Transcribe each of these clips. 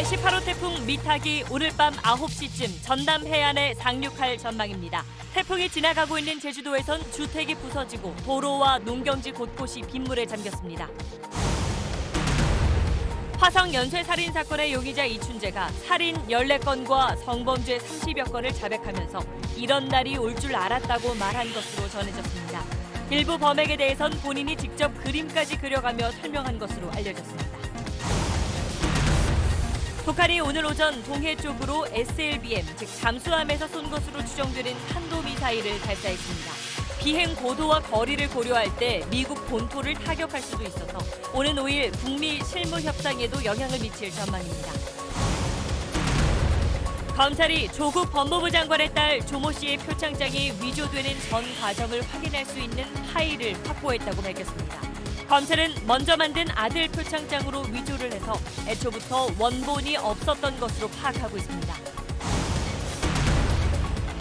제18호 태풍 미탁이 오늘 밤 9시쯤 전남 해안에 상륙할 전망입니다. 태풍이 지나가고 있는 제주도에선 주택이 부서지고 도로와 농경지 곳곳이 빗물에 잠겼습니다. 화성 연쇄 살인 사건의 용의자 이춘재가 살인 14건과 성범죄 30여 건을 자백하면서 이런 날이 올 줄 알았다고 말한 것으로 전해졌습니다. 일부 범행에 대해선 본인이 직접 그림까지 그려가며 설명한 것으로 알려졌습니다. 북한이 오늘 오전 동해 쪽으로 SLBM, 즉 잠수함에서 쏜 것으로 추정되는 탄도미사일을 발사했습니다. 비행 고도와 거리를 고려할 때 미국 본토를 타격할 수도 있어서 오는 5일 북미 실무 협상에도 영향을 미칠 전망입니다. 검찰이 조국 법무부 장관의 딸 조모 씨의 표창장이 위조되는 전 과정을 확인할 수 있는 파일을 확보했다고 밝혔습니다. 검찰은 먼저 만든 아들 표창장으로 위조를 해서 애초부터 원본이 없었던 것으로 파악하고 있습니다.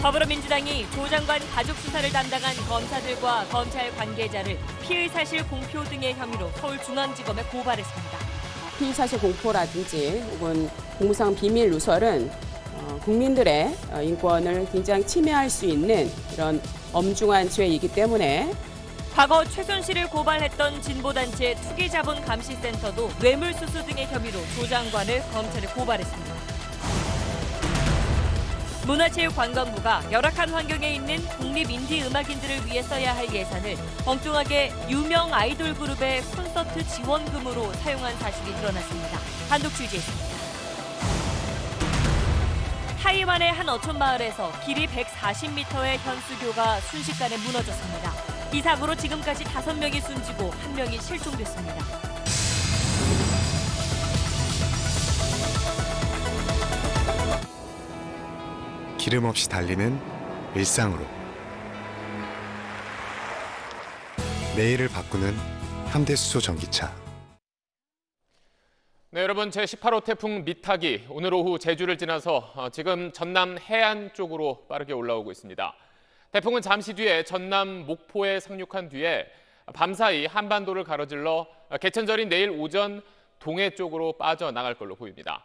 더불어민주당이 조 장관 가족 수사를 담당한 검사들과 검찰 관계자를 피의 사실 공표 등의 혐의로 서울중앙지검에 고발했습니다. 피의 사실 공표라든지 혹은 공무상 비밀 누설은 국민들의 인권을 굉장히 침해할 수 있는 이런 엄중한 죄이기 때문에 과거 최순실을 고발했던 진보단체 투기자본감시센터도 뇌물수수 등의 혐의로 조 장관을 검찰에 고발했습니다. 문화체육관광부가 열악한 환경에 있는 국립인디음악인들을 위해 써야 할 예산을 엉뚱하게 유명 아이돌 그룹의 콘서트 지원금으로 사용한 사실이 드러났습니다. 단독 취재했습니다. 타이완의 한 어촌 마을에서 길이 140m의 현수교가 순식간에 무너졌습니다. 이 사고로 지금까지 5명이 숨지고 1명이 실종됐습니다. 기름 없이 달리는 일상으로 내일을 바꾸는 현대수소 전기차. 네, 여러분, 제18호 태풍 미탁이 오늘 오후 제주를 지나서 지금 전남 해안 쪽으로 빠르게 올라오고 있습니다. 태풍은 잠시 뒤에 전남 목포에 상륙한 뒤에 밤사이 한반도를 가로질러 개천절인 내일 오전 동해 쪽으로 빠져나갈 걸로 보입니다.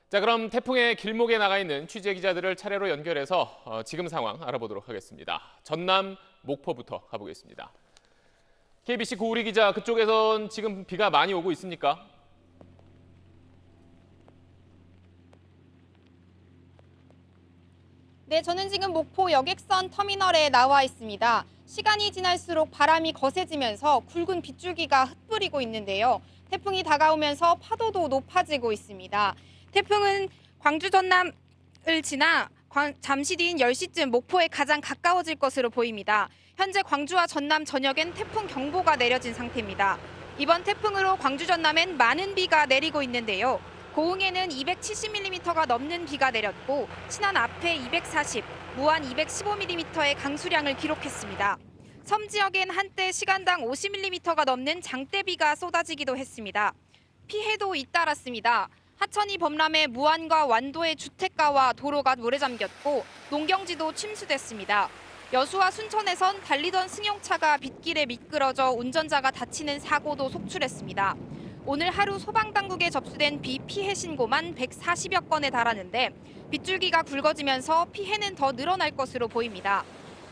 자, 그럼 태풍의 길목에 나가 있는 취재 기자들을 차례로 연결해서 지금 상황 알아보도록 하겠습니다. 전남 목포부터 가보겠습니다. KBC 고우리 기자, 그쪽에선 지금 비가 많이 오고 있습니까? 네, 저는 지금 목포 여객선 터미널에 나와 있습니다. 시간이 지날수록 바람이 거세지면서 굵은 빗줄기가 흩뿌리고 있는데요. 태풍이 다가오면서 파도도 높아지고 있습니다. 태풍은 광주 전남을 지나 잠시 뒤인 10시쯤 목포에 가장 가까워질 것으로 보입니다. 현재 광주와 전남 전역엔 태풍 경보가 내려진 상태입니다. 이번 태풍으로 광주 전남엔 많은 비가 내리고 있는데요. 고흥에는 270mm가 넘는 비가 내렸고 신안 앞에 240, 무안 215mm의 강수량을 기록했습니다. 섬 지역엔 한때 시간당 50mm가 넘는 장대비가 쏟아지기도 했습니다. 피해도 잇따랐습니다. 하천이 범람해 무안과 완도의 주택가와 도로가 물에 잠겼고 농경지도 침수됐습니다. 여수와 순천에선 달리던 승용차가 빗길에 미끄러져 운전자가 다치는 사고도 속출했습니다. 오늘 하루 소방당국에 접수된 비 피해 신고만 140여 건에 달하는데 빗줄기가 굵어지면서 피해는 더 늘어날 것으로 보입니다.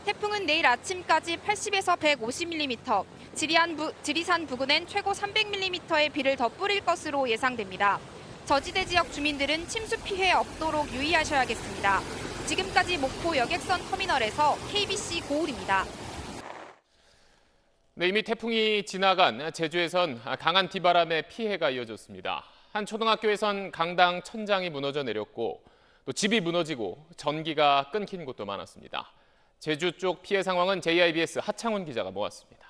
태풍은 내일 아침까지 80에서 150mm, 지리산 부근엔 최고 300mm의 비를 더 뿌릴 것으로 예상됩니다. 저지대 지역 주민들은 침수 피해 없도록 유의하셔야겠습니다. 지금까지 목포 여객선 터미널에서 KBC 고울입니다. 네, 이미 태풍이 지나간 제주에선 강한 비바람에 피해가 이어졌습니다. 한 초등학교에선 강당 천장이 무너져 내렸고 또 집이 무너지고 전기가 끊긴 곳도 많았습니다. 제주 쪽 피해 상황은 JIBS 하창훈 기자가 모았습니다.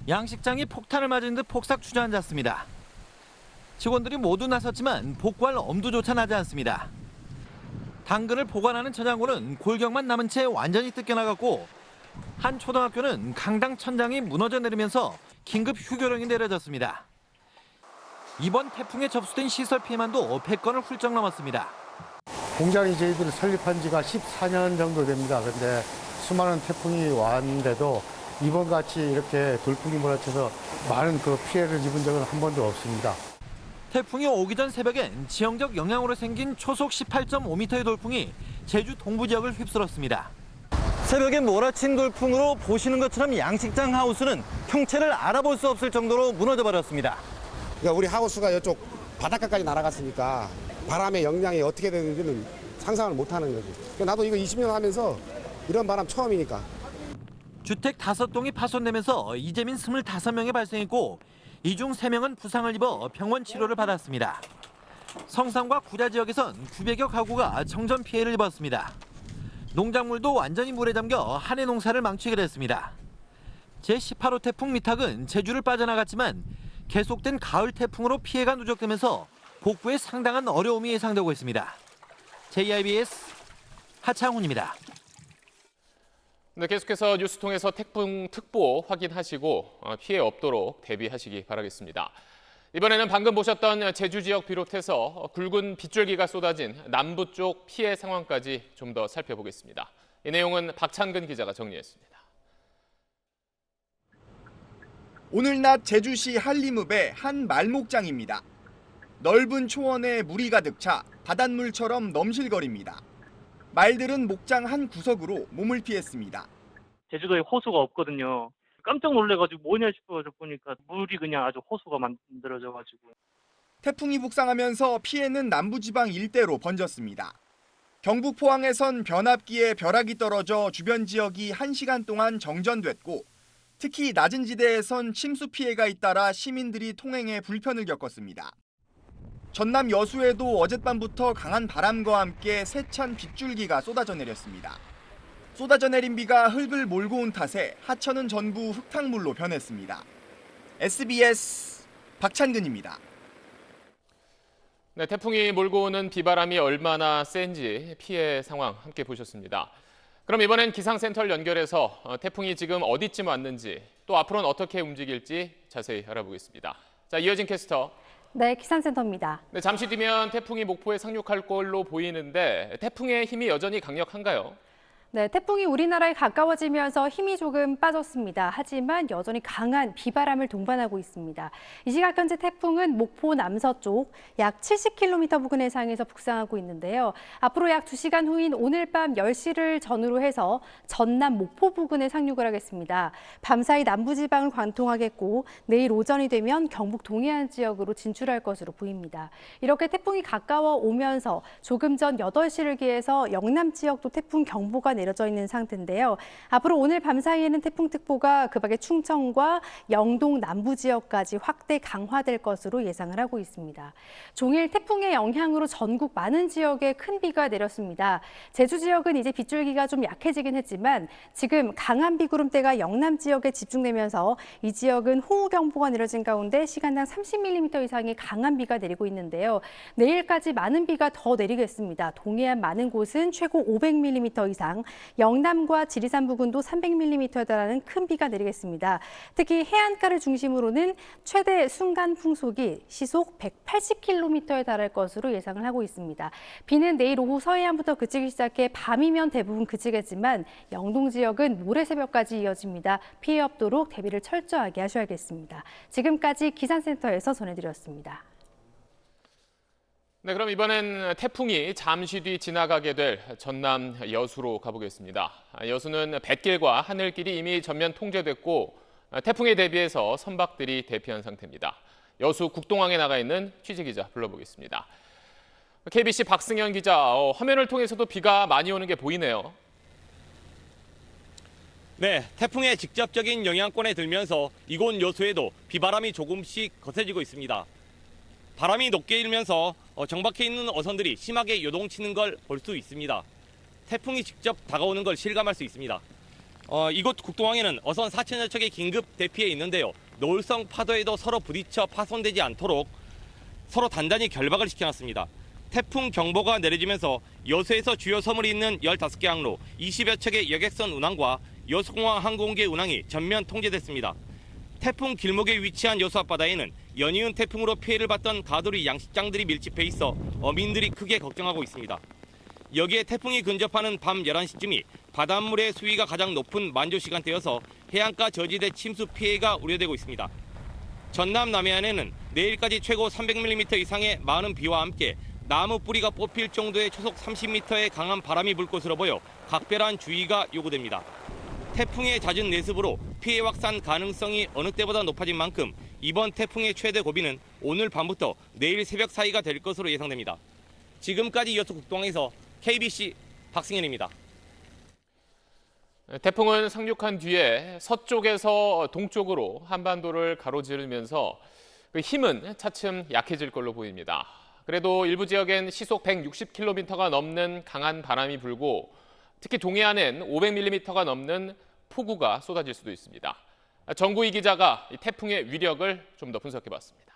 양식장이 폭탄을 맞은 듯 폭삭 주저앉았습니다. 직원들이 모두 나섰지만 복구할 엄두조차 나지 않습니다. 당근을 보관하는 저장고는 골격만 남은 채 완전히 뜯겨나갔고 한 초등학교는 강당 천장이 무너져 내리면서 긴급 휴교령이 내려졌습니다. 이번 태풍에 접수된 시설 피해만도 100건을 훌쩍 넘었습니다. 공장이 저희들이 설립한 지가 14년 정도 됩니다. 그런데 수많은 태풍이 왔는데도 이번같이 이렇게 돌풍이 몰아쳐서 많은 그 피해를 입은 적은 한 번도 없습니다. 태풍이 오기 전 새벽엔 지형적 영향으로 생긴 초속 18.5m의 돌풍이 제주 동부 지역을 휩쓸었습니다. 새벽에 몰아친 돌풍으로 보시는 것처럼 양식장 하우스는 형체를 알아볼 수 없을 정도로 무너져 버렸습니다. 그러니까 우리 하우스가 이쪽 바닷가까지 날아갔으니까 바람의 영향이 어떻게 되는지는 상상을 못하는 거지. 그러니까 나도 이거 20년 하면서 이런 바람 처음이니까. 주택 5동이 파손되면서 이재민 25명이 발생했고 이 중 3명은 부상을 입어 병원 치료를 받았습니다. 성산과 구자 지역에선 900여 가구가 정전 피해를 입었습니다. 농작물도 완전히 물에 잠겨 한해 농사를 망치게 됐습니다. 제18호 태풍 미탁은 제주를 빠져나갔지만 계속된 가을 태풍으로 피해가 누적되면서 복구에 상당한 어려움이 예상되고 있습니다. JIBS 하창훈입니다. 네, 계속해서 뉴스 통해서 태풍 특보 확인하시고 피해 없도록 대비하시기 바라겠습니다. 이번에는 방금 보셨던 제주 지역 비롯해서 굵은 빗줄기가 쏟아진 남부 쪽 피해 상황까지 좀 더 살펴보겠습니다. 이 내용은 박찬근 기자가 정리했습니다. 오늘 낮 제주시 한림읍의 한 말목장입니다. 넓은 초원에 물이 가득 차 바닷물처럼 넘실거립니다. 말들은 목장 한 구석으로 몸을 피했습니다. 제주도에 호수가 없거든요. 깜짝 놀래가지고 뭐냐 싶어서 보니까 물이 그냥 아주 호수가 만들어져가지고. 태풍이 북상하면서 피해는 남부지방 일대로 번졌습니다. 경북 포항에선 변압기에 벼락이 떨어져 주변 지역이 1시간 동안 정전됐고 특히 낮은 지대에선 침수 피해가 잇따라 시민들이 통행에 불편을 겪었습니다. 전남 여수에도 어젯밤부터 강한 바람과 함께 세찬 빗줄기가 쏟아져 내렸습니다. 쏟아져 내린 비가 흙을 몰고 온 탓에 하천은 전부 흙탕물로 변했습니다. SBS 박찬근입니다. 네, 태풍이 몰고 오는 비바람이 얼마나 센지 피해 상황 함께 보셨습니다. 그럼 이번엔 기상센터를 연결해서 태풍이 지금 어디쯤 왔는지 또 앞으로는 어떻게 움직일지 자세히 알아보겠습니다. 자, 이어진 캐스터. 네, 기상센터입니다. 네, 잠시 뒤면 태풍이 목포에 상륙할 걸로 보이는데 태풍의 힘이 여전히 강력한가요? 네, 태풍이 우리나라에 가까워지면서 힘이 조금 빠졌습니다. 하지만 여전히 강한 비바람을 동반하고 있습니다. 이 시각 현재 태풍은 목포 남서쪽 약 70km 부근 해상에서 북상하고 있는데요. 앞으로 약 2시간 후인 오늘 밤 10시를 전후로 해서 전남 목포 부근에 상륙을 하겠습니다. 밤사이 남부지방을 관통하겠고 내일 오전이 되면 경북 동해안 지역으로 진출할 것으로 보입니다. 이렇게 태풍이 가까워 오면서 조금 전 8시를 기해서 영남 지역도 태풍 경보가 내려져 있는 상태인데요. 앞으로 오늘 밤사이에는 태풍특보가 그 밖에 충청과 영동 남부 지역까지 확대 강화될 것으로 예상을 하고 있습니다. 종일 태풍의 영향으로 전국 많은 지역에 큰 비가 내렸습니다. 제주 지역은 이제 빗줄기가 좀 약해지긴 했지만 지금 강한 비구름대가 영남 지역에 집중되면서 이 지역은 호우경보가 내려진 가운데 시간당 30mm 이상의 강한 비가 내리고 있는데요. 내일까지 많은 비가 더 내리겠습니다. 동해안 많은 곳은 최고 500mm 이상, 영남과 지리산 부근도 300mm에 달하는 큰 비가 내리겠습니다. 특히 해안가를 중심으로는 최대 순간 풍속이 시속 180km에 달할 것으로 예상을 하고 있습니다. 비는 내일 오후 서해안부터 그치기 시작해 밤이면 대부분 그치겠지만 영동 지역은 모레 새벽까지 이어집니다. 피해 없도록 대비를 철저하게 하셔야겠습니다. 지금까지 기상센터에서 전해드렸습니다. 네, 그럼 이번엔 태풍이 잠시 뒤 지나가게 될 전남 여수로 가보겠습니다. 여수는 뱃길과 하늘길이 이미 전면 통제됐고 태풍에 대비해서 선박들이 대피한 상태입니다. 여수 국동항에 나가 있는 취재기자 불러보겠습니다. KBC 박승현 기자, 화면을 통해서도 비가 많이 오는 게 보이네요. 네, 태풍의 직접적인 영향권에 들면서 이곳 여수에도 비바람이 조금씩 거세지고 있습니다. 바람이 높게 일면서 정박해 있는 어선들이 심하게 요동치는 걸 볼 수 있습니다. 태풍이 직접 다가오는 걸 실감할 수 있습니다. 이곳 국동항에는 어선 4천여 척이 긴급 대피해 있는데요. 노을성 파도에도 서로 부딪혀 파손되지 않도록 서로 단단히 결박을 시켜놨습니다. 태풍 경보가 내려지면서 여수에서 주요 섬을 잇는 15개 항로, 20여 척의 여객선 운항과 여수공항 항공기 운항이 전면 통제됐습니다. 태풍 길목에 위치한 여수 앞바다에는 연이은 태풍으로 피해를 봤던 가돌이 양식장들이 밀집해 있어 어민들이 크게 걱정하고 있습니다. 여기에 태풍이 근접하는 밤 11시쯤이 바닷물의 수위가 가장 높은 만조 시간대여서 해안가 저지대 침수 피해가 우려되고 있습니다. 전남 남해안에는 내일까지 최고 300mm 이상의 많은 비와 함께 나무 뿌리가 뽑힐 정도의 초속 30m의 강한 바람이 불 것으로 보여 각별한 주의가 요구됩니다. 태풍의 잦은 내습으로 피해 확산 가능성이 어느 때보다 높아진 만큼 이번 태풍의 최대 고비는 오늘 밤부터 내일 새벽 사이가 될 것으로 예상됩니다. 지금까지 이어서 국동에서 KBC 박승현입니다. 태풍은 상륙한 뒤에 서쪽에서 동쪽으로 한반도를 가로지르면서 그 힘은 차츰 약해질 걸로 보입니다. 그래도 일부 지역엔 시속 160km가 넘는 강한 바람이 불고 특히 동해안엔 500mm가 넘는 폭우가 쏟아질 수도 있습니다. 정구희 기자가 이 태풍의 위력을 좀 더 분석해봤습니다.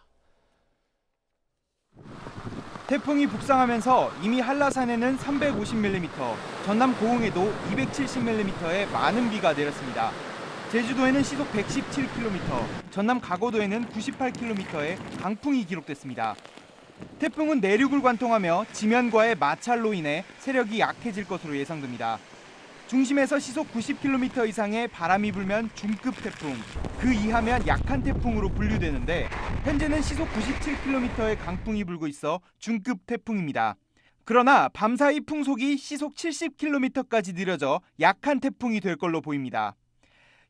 태풍이 북상하면서 이미 한라산에는 350mm, 전남 고흥에도 270mm의 많은 비가 내렸습니다. 제주도에는 시속 117km, 전남 가거도에는 98km의 강풍이 기록됐습니다. 태풍은 내륙을 관통하며 지면과의 마찰로 인해 세력이 약해질 것으로 예상됩니다. 중심에서 시속 90km 이상의 바람이 불면 중급 태풍, 그 이하면 약한 태풍으로 분류되는데 현재는 시속 97km의 강풍이 불고 있어 중급 태풍입니다. 그러나 밤사이 풍속이 시속 70km까지 느려져 약한 태풍이 될 걸로 보입니다.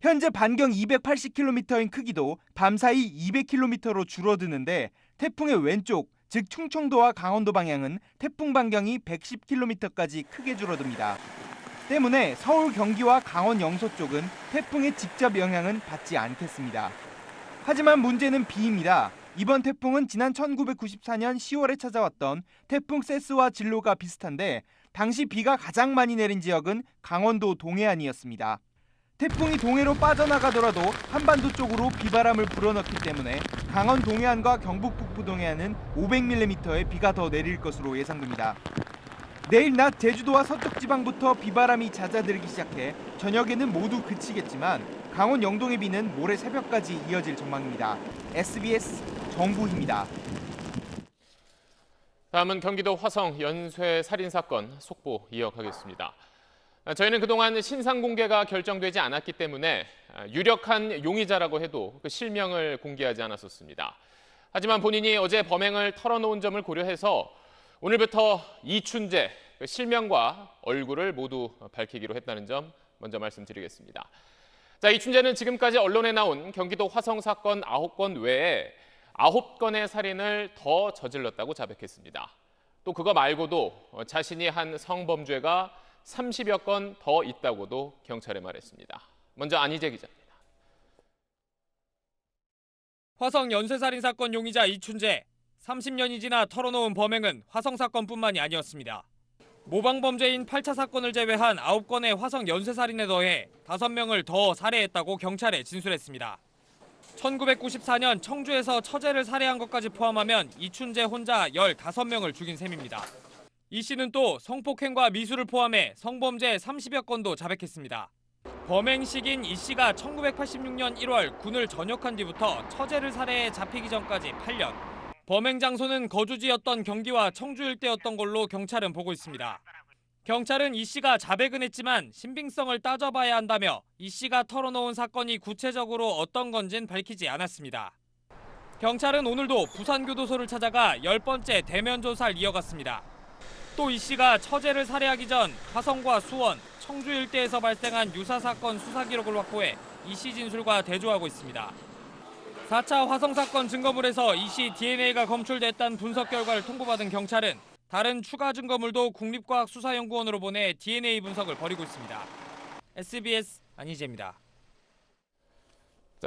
현재 반경 280km인 크기도 밤사이 200km로 줄어드는데 태풍의 왼쪽, 즉 충청도와 강원도 방향은 태풍 반경이 110km까지 크게 줄어듭니다. 때문에 서울, 경기와 강원 영서 쪽은 태풍의 직접 영향은 받지 않겠습니다. 하지만 문제는 비입니다. 이번 태풍은 지난 1994년 10월에 찾아왔던 태풍 세스와 진로가 비슷한데 당시 비가 가장 많이 내린 지역은 강원도 동해안이었습니다. 태풍이 동해로 빠져나가더라도 한반도 쪽으로 비바람을 불어넣기 때문에 강원 동해안과 경북 북부 동해안은 500mm의 비가 더 내릴 것으로 예상됩니다. 내일 낮 제주도와 서쪽 지방부터 비바람이 잦아들기 시작해 저녁에는 모두 그치겠지만 강원 영동의 비는 모레 새벽까지 이어질 전망입니다. SBS 정구희입니다. 다음은 경기도 화성 연쇄 살인 사건 속보 이어가겠습니다. 저희는 그동안 신상 공개가 결정되지 않았기 때문에 유력한 용의자라고 해도 그 실명을 공개하지 않았었습니다. 하지만 본인이 어제 범행을 털어놓은 점을 고려해서 오늘부터 이춘재 그 실명과 얼굴을 모두 밝히기로 했다는 점 먼저 말씀드리겠습니다. 자, 이춘재는 지금까지 언론에 나온 경기도 화성 사건 9건 외에 9건의 살인을 더 저질렀다고 자백했습니다. 또 그거 말고도 자신이 한 성범죄가 30여 건 더 있다고도 경찰에 말했습니다. 먼저 안희재 기자입니다. 화성 연쇄살인 사건 용의자 이춘재. 30년이 지나 털어놓은 범행은 화성 사건뿐만이 아니었습니다. 모방범죄인 8차 사건을 제외한 9건의 화성 연쇄살인에 더해 5명을 더 살해했다고 경찰에 진술했습니다. 1994년 청주에서 처제를 살해한 것까지 포함하면 이춘재 혼자 15명을 죽인 셈입니다. 이 씨는 또 성폭행과 미수를 포함해 성범죄 30여 건도 자백했습니다. 범행 시기인 이 씨가 1986년 1월 군을 전역한 뒤부터 처제를 살해해 잡히기 전까지 8년. 범행 장소는 거주지였던 경기와 청주 일대였던 걸로 경찰은 보고 있습니다. 경찰은 이 씨가 자백은 했지만 신빙성을 따져봐야 한다며 이 씨가 털어놓은 사건이 구체적으로 어떤 건진 밝히지 않았습니다. 경찰은 오늘도 부산교도소를 찾아가 10번째 대면 조사를 이어갔습니다. 또 이 씨가 처제를 살해하기 전 화성과 수원, 청주 일대에서 발생한 유사 사건 수사 기록을 확보해 이 씨 진술과 대조하고 있습니다. 4차 화성 사건 증거물에서 이 씨 DNA가 검출됐다는 분석 결과를 통보받은 경찰은 다른 추가 증거물도 국립과학수사연구원으로 보내 DNA 분석을 벌이고 있습니다. SBS 안희재입니다.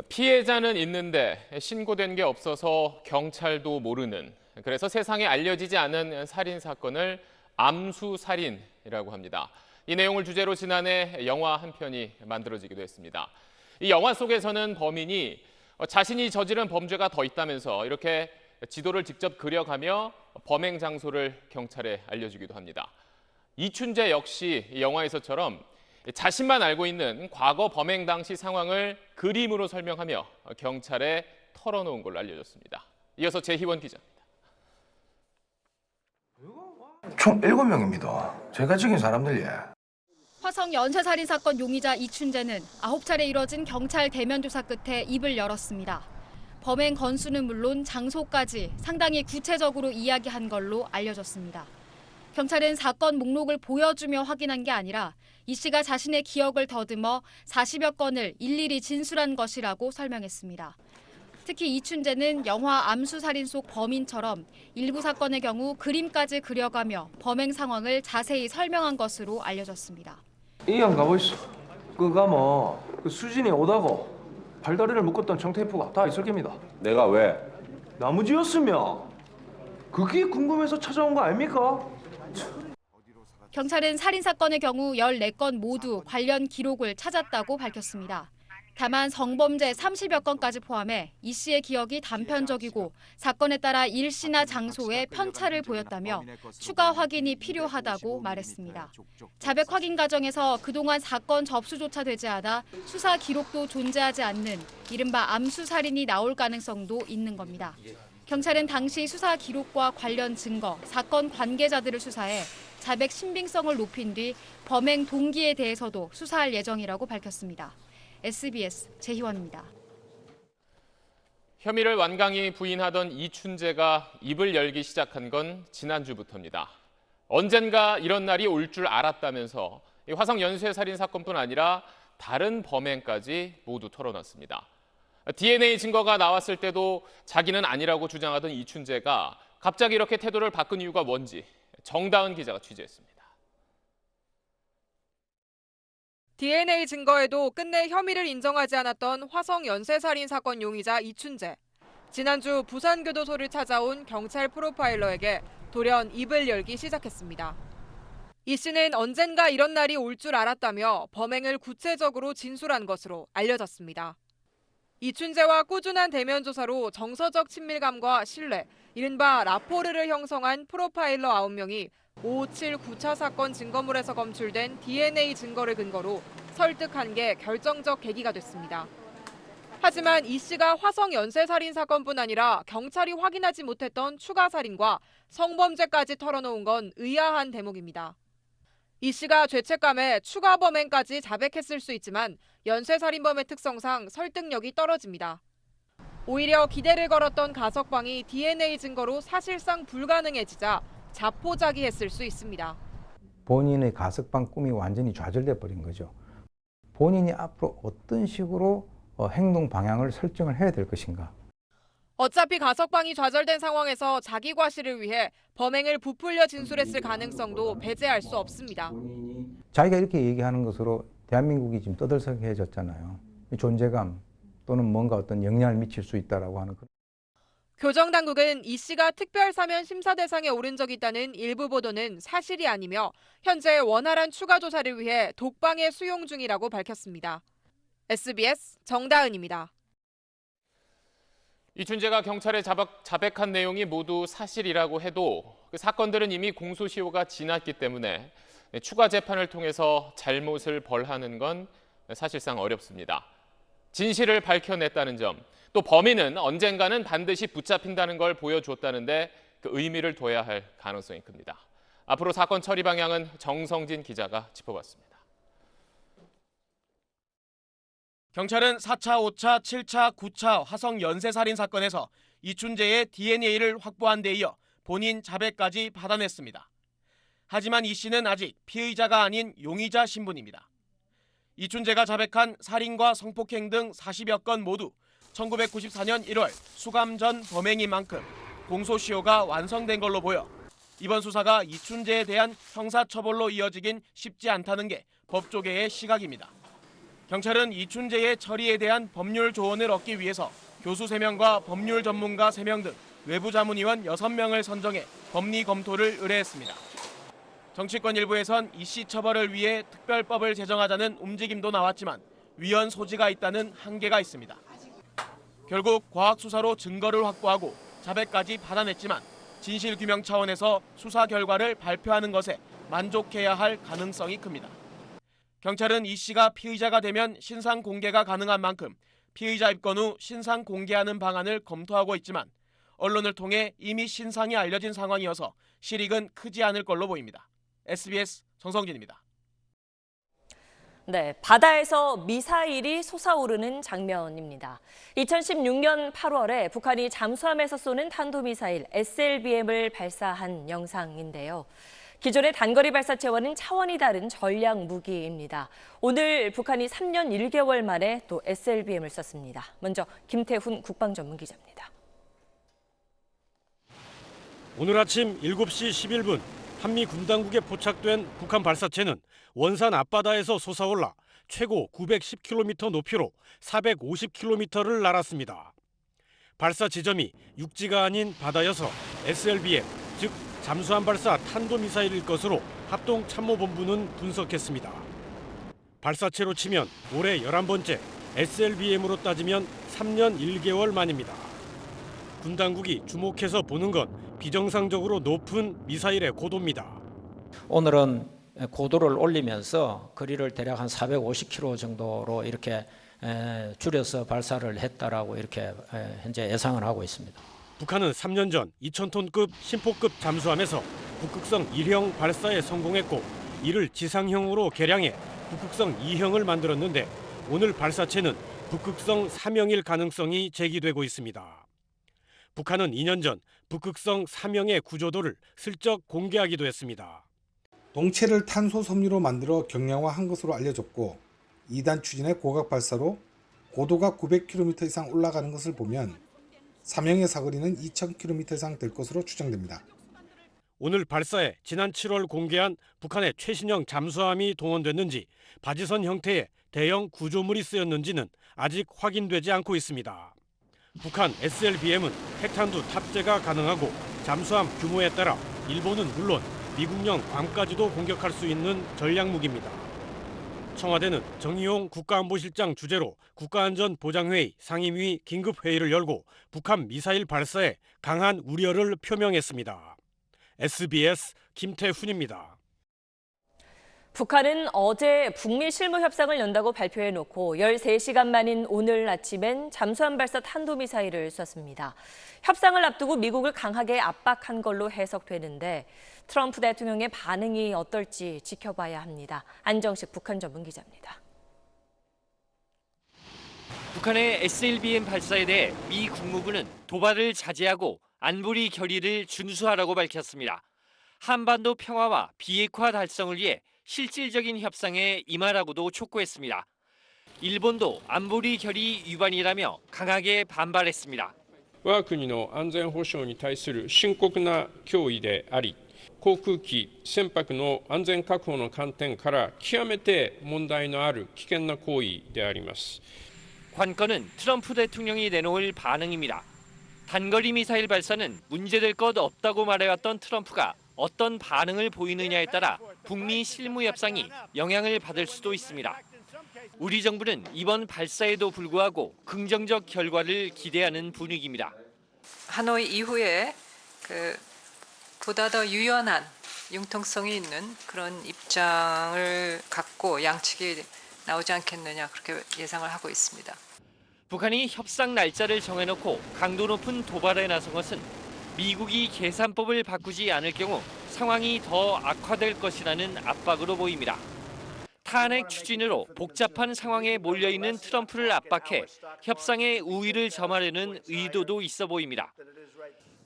피해자는 있는데 신고된 게 없어서 경찰도 모르는, 그래서 세상에 알려지지 않은 살인 사건을 암수살인이라고 합니다. 이 내용을 주제로 지난해 영화 한 편이 만들어지기도 했습니다. 이 영화 속에서는 범인이 자신이 저지른 범죄가 더 있다면서 이렇게 지도를 직접 그려가며 범행 장소를 경찰에 알려주기도 합니다. 이춘재 역시 이 영화에서처럼 자신만 알고 있는 과거 범행 당시 상황을 그림으로 설명하며 경찰에 털어놓은 걸로 알려졌습니다. 이어서 재희원 기자입니다. 총 7명입니다. 제가 죽인 사람들이야. 화성 연쇄살인 사건 용의자 이춘재는 9차례 이뤄진 경찰 대면 조사 끝에 입을 열었습니다. 범행 건수는 물론 장소까지 상당히 구체적으로 이야기한 걸로 알려졌습니다. 경찰은 사건 목록을 보여주며 확인한 게 아니라 이 씨가 자신의 기억을 더듬어 40여 건을 일일이 진술한 것이라고 설명했습니다. 특히 이춘재는 영화 암수살인 속 범인처럼 일부 사건의 경우 그림까지 그려가며 범행 상황을 자세히 설명한 것으로 알려졌습니다. 이 형 가보있어. 그가 그 수진이 오다고 발다리를 묶었던 정태프가 다 있을 겁니다. 내가 왜? 나무지였으면 그게 궁금해서 찾아온 거 아닙니까? 경찰은 살인 사건의 경우 14건 모두 관련 기록을 찾았다고 밝혔습니다. 다만 성범죄 30여 건까지 포함해 이 씨의 기억이 단편적이고 사건에 따라 일시나 장소에 편차를 보였다며 추가 확인이 필요하다고 말했습니다. 자백 확인 과정에서 그동안 사건 접수조차 되지 않아 수사 기록도 존재하지 않는 이른바 암수살인이 나올 가능성도 있는 겁니다. 경찰은 당시 수사 기록과 관련 증거, 사건 관계자들을 수사해 자백 신빙성을 높인 뒤 범행 동기에 대해서도 수사할 예정이라고 밝혔습니다. SBS 재희원입니다. 혐의를 완강히 부인하던 이춘재가 입을 열기 시작한 건 지난주부터입니다. 언젠가 이런 날이 올 줄 알았다면서 화성 연쇄살인 사건뿐 아니라 다른 범행까지 모두 털어놨습니다. DNA 증거가 나왔을 때도 자기는 아니라고 주장하던 이춘재가 갑자기 이렇게 태도를 바꾼 이유가 뭔지 정다은 기자가 취재했습니다. DNA 증거에도 끝내 혐의를 인정하지 않았던 화성 연쇄살인 사건 용의자 이춘재. 지난주 부산교도소를 찾아온 경찰 프로파일러에게 돌연 입을 열기 시작했습니다. 이 씨는 언젠가 이런 날이 올 줄 알았다며 범행을 구체적으로 진술한 것으로 알려졌습니다. 이춘재와 꾸준한 대면 조사로 정서적 친밀감과 신뢰, 이른바 라포르를 형성한 프로파일러 9명이 557 9차 사건 증거물에서 검출된 DNA 증거를 근거로 설득한 게 결정적 계기가 됐습니다. 하지만 이 씨가 화성 연쇄살인 사건뿐 아니라 경찰이 확인하지 못했던 추가 살인과 성범죄까지 털어놓은 건 의아한 대목입니다. 이 씨가 죄책감에 추가 범행까지 자백했을 수 있지만 연쇄살인범의 특성상 설득력이 떨어집니다. 오히려 기대를 걸었던 가석방이 DNA 증거로 사실상 불가능해지자 자포자기했을 수 있습니다. 본인의 가석방 꿈이 완전히 좌절돼 버린 거죠. 본인이 앞으로 어떤 식으로 행동 방향을 설정을 해야 될 것인가. 어차피 가석방이 좌절된 상황에서 자기 과실을 위해 범행을 부풀려 진술했을 가능성도 배제할 수 없습니다. 자기가 이렇게 얘기하는 것으로 대한민국이 지금 떠들썩해졌잖아요. 존재감 또는 뭔가 어떤 영향을 미칠 수 있다라고 하는. 교정당국은 이 씨가 특별사면 심사 대상에 오른 적이 있다는 일부 보도는 사실이 아니며 현재 원활한 추가 조사를 위해 독방에 수용 중이라고 밝혔습니다. SBS 정다은입니다. 이춘재가 경찰에 자백한 내용이 모두 사실이라고 해도 그 사건들은 이미 공소시효가 지났기 때문에 추가 재판을 통해서 잘못을 벌하는 건 사실상 어렵습니다. 진실을 밝혀냈다는 점, 또 범인은 언젠가는 반드시 붙잡힌다는 걸 보여줬다는데 그 의미를 둬야 할 가능성이 큽니다. 앞으로 사건 처리 방향은 정성진 기자가 짚어봤습니다. 경찰은 4차, 5차, 7차, 9차 화성 연쇄살인 사건에서 이춘재의 DNA를 확보한 데 이어 본인 자백까지 받아냈습니다. 하지만 이 씨는 아직 피의자가 아닌 용의자 신분입니다. 이춘재가 자백한 살인과 성폭행 등 40여 건 모두 1994년 1월 수감 전 범행인 만큼 공소시효가 완성된 걸로 보여 이번 수사가 이춘재에 대한 형사처벌로 이어지긴 쉽지 않다는 게 법조계의 시각입니다. 경찰은 이춘재의 처리에 대한 법률 조언을 얻기 위해서 교수 3명과 법률 전문가 3명 등 외부 자문위원 6명을 선정해 법리 검토를 의뢰했습니다. 정치권 일부에선 이 씨 처벌을 위해 특별법을 제정하자는 움직임도 나왔지만 위헌 소지가 있다는 한계가 있습니다. 결국 과학 수사로 증거를 확보하고 자백까지 받아냈지만 진실규명 차원에서 수사 결과를 발표하는 것에 만족해야 할 가능성이 큽니다. 경찰은 이 씨가 피의자가 되면 신상 공개가 가능한 만큼 피의자 입건 후 신상 공개하는 방안을 검토하고 있지만 언론을 통해 이미 신상이 알려진 상황이어서 실익은 크지 않을 걸로 보입니다. SBS 정성진입니다. 네, 바다에서 미사일이 솟아오르는 장면입니다. 2016년 8월에 북한이 잠수함에서 쏘는 탄도미사일 SLBM을 발사한 영상인데요. 기존의 단거리 발사체와는 차원이 다른 전략 무기입니다. 오늘 북한이 3년 1개월 만에 또 SLBM을 썼습니다. 먼저 김태훈 국방전문기자입니다. 오늘 아침 7시 11분 한미 군당국에 포착된 북한 발사체는 원산 앞바다에서 솟아올라 최고 910km 높이로 450km를 날았습니다. 발사 지점이 육지가 아닌 바다여서 SLBM, 즉 잠수함 발사 탄도미사일일 것으로 합동참모본부는 분석했습니다. 발사체로 치면 올해 11번째, SLBM으로 따지면 3년 1개월 만입니다. 군 당국이 주목해서 보는 건 비정상적으로 높은 미사일의 고도입니다. 오늘은 고도를 올리면서 거리를 대략 한 450km 정도로 이렇게 줄여서 발사를 했다라고 이렇게 현재 예상을 하고 있습니다. 북한은 3년 전 2,000톤급 심포급 잠수함에서 북극성 1형 발사에 성공했고 이를 지상형으로 개량해 북극성 2형을 만들었는데 오늘 발사체는 북극성 3형일 가능성이 제기되고 있습니다. 북한은 2년 전 북극성 3형의 구조도를 슬쩍 공개하기도 했습니다. 동체를 탄소 섬유로 만들어 경량화한 것으로 알려졌고 2단 추진의 고각 발사로 고도가 900km 이상 올라가는 것을 보면 3형의 사거리는 2000km 이상 될 것으로 추정됩니다. 오늘 발사에 지난 7월 공개한 북한의 최신형 잠수함이 동원됐는지 바지선 형태의 대형 구조물이 쓰였는지는 아직 확인되지 않고 있습니다. 북한 SLBM은 핵탄두 탑재가 가능하고 잠수함 규모에 따라 일본은 물론 미국령 괌까지도 공격할 수 있는 전략 무기입니다. 청와대는 정의용 국가안보실장 주재로 국가안전보장회의 상임위 긴급회의를 열고 북한 미사일 발사에 강한 우려를 표명했습니다. SBS 김태훈입니다. 북한은 어제 북미 실무 협상을 연다고 발표해놓고 13시간 만인 오늘 아침엔 잠수함 발사 탄도미사일을 쐈습니다. 협상을 앞두고 미국을 강하게 압박한 걸로 해석되는데 트럼프 대통령의 반응이 어떨지 지켜봐야 합니다. 안정식 북한 전문기자입니다. 북한의 SLBM 발사에 대해 미 국무부는 도발을 자제하고 안보리 결의를 준수하라고 밝혔습니다. 한반도 평화와 비핵화 달성을 위해 실질적인 협상에 임하라고도 촉구했습니다. 일본도 안보리 결의 위반이라며 강하게 반발했습니다. 我が国の安全保障に対する深刻な脅威であり、航空機、船舶の安全確保の観点から極めて問題のある危険な行為であります。 관건은 트럼프 대통령이 내놓을 반응입니다. 단거리 미사일 발사는 문제될 것 없다고 말해왔던 트럼프가 어떤 반응을 보이느냐에 따라 북미 실무 협상이 영향을 받을 수도 있습니다. 우리 정부는 이번 발사에도 불구하고 긍정적 결과를 기대하는 분위기입니다. 하노이 이후에 보다 더 유연한 융통성이 있는 그런 입장을 갖고 양측이 나오지 않겠느냐 그렇게 예상을 하고 있습니다. 북한이 협상 날짜를 정해놓고 강도 높은 도발에 나선 것은 미국이 계산법을 바꾸지 않을 경우 상황이 더 악화될 것이라는 압박으로 보입니다. 탄핵 추진으로 복잡한 상황에 몰려있는 트럼프를 압박해 협상의 우위를 점하려는 의도도 있어 보입니다.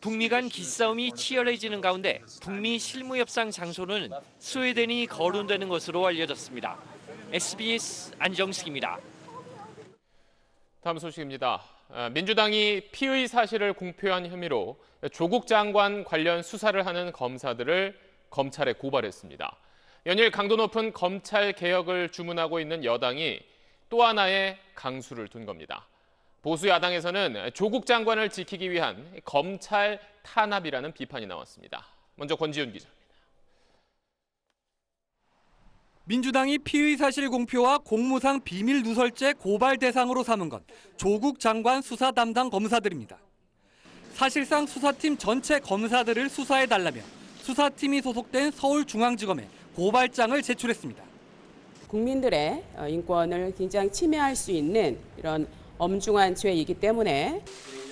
북미 간 기싸움이 치열해지는 가운데 북미 실무협상 장소로는 스웨덴이 거론되는 것으로 알려졌습니다. SBS 안정식입니다. 다음 소식입니다. 민주당이 피의 사실을 공표한 혐의로 조국 장관 관련 수사를 하는 검사들을 검찰에 고발했습니다. 연일 강도 높은 검찰 개혁을 주문하고 있는 여당이 또 하나의 강수를 둔 겁니다. 보수 야당에서는 조국 장관을 지키기 위한 검찰 탄압이라는 비판이 나왔습니다. 먼저 권지윤 기자입니다. 민주당이 피의 사실 공표와 공무상 비밀 누설죄 고발 대상으로 삼은 건 조국 장관 수사 담당 검사들입니다. 사실상 수사팀 전체 검사들을 수사해달라며 수사팀이 소속된 서울중앙지검에 고발장을 제출했습니다. 국민들의 인권을 굉장히 침해할 수 있는 이런 엄중한 죄이기 때문에